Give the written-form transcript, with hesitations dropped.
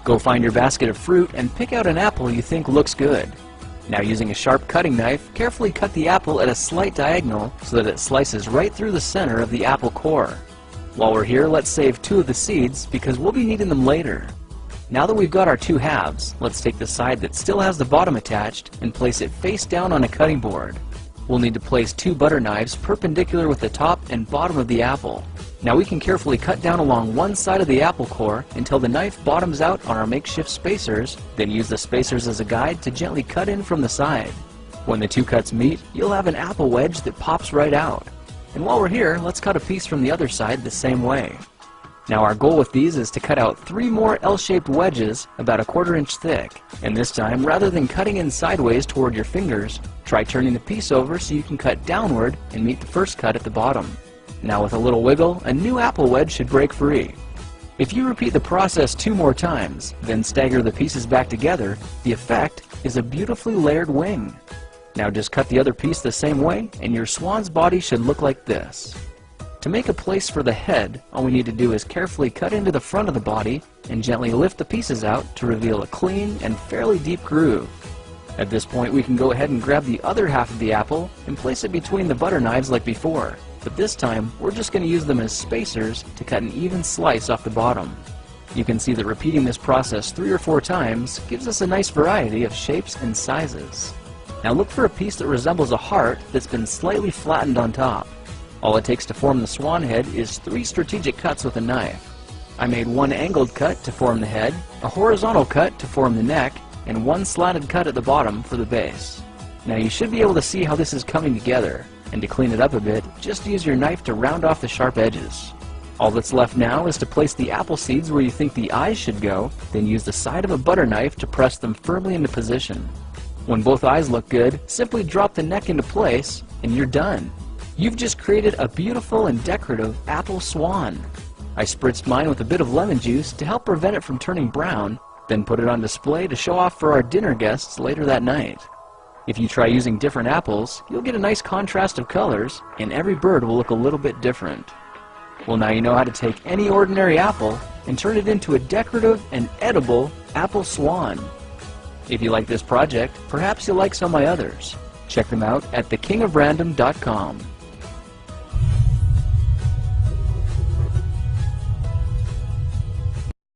Go find your basket of fruit and pick out an apple you think looks good. Now, using a sharp cutting knife, carefully cut the apple at a slight diagonal so that it slices right through the center of the apple core. While we're here, let's save 2 of the seeds because we'll be needing them later. Now that we've got our 2 halves, let's take the side that still has the bottom attached and place it face down on a cutting board. We'll need to place 2 butter knives perpendicular with the top and bottom of the apple. Now we can carefully cut down along one side of the apple core until the knife bottoms out on our makeshift spacers, then use the spacers as a guide to gently cut in from the side. When the 2 cuts meet, you'll have an apple wedge that pops right out. And while we're here, let's cut a piece from the other side the same way. Now our goal with these is to cut out 3 more L-shaped wedges about 1/4 inch thick. And this time, rather than cutting in sideways toward your fingers, try turning the piece over so you can cut downward and meet the first cut at the bottom. Now with a little wiggle, a new apple wedge should break free. If you repeat the process 2 more times, then stagger the pieces back together, the effect is a beautifully layered wing. Now just cut the other piece the same way and your swan's body should look like this. To make a place for the head, all we need to do is carefully cut into the front of the body and gently lift the pieces out to reveal a clean and fairly deep groove. At this point, we can go ahead and grab the other half of the apple and place it between the butter knives like before, but this time we're just going to use them as spacers to cut an even slice off the bottom. You can see that repeating this process 3 or 4 times gives us a nice variety of shapes and sizes. Now look for a piece that resembles a heart that's been slightly flattened on top. All it takes to form the swan head is 3 strategic cuts with a knife. I made 1 angled cut to form the head, a horizontal cut to form the neck, and 1 slanted cut at the bottom for the base. Now you should be able to see how this is coming together, and to clean it up a bit, just use your knife to round off the sharp edges. All that's left now is to place the apple seeds where you think the eyes should go, then use the side of a butter knife to press them firmly into position. When both eyes look good, simply drop the neck into place, and you're done. You've just created a beautiful and decorative apple swan. I spritzed mine with a bit of lemon juice to help prevent it from turning brown, then put it on display to show off for our dinner guests later that night. If you try using different apples, you'll get a nice contrast of colors, and every bird will look a little bit different. Well, now you know how to take any ordinary apple and turn it into a decorative and edible apple swan. If you like this project, perhaps you'll like some of my others. Check them out at thekingofrandom.com.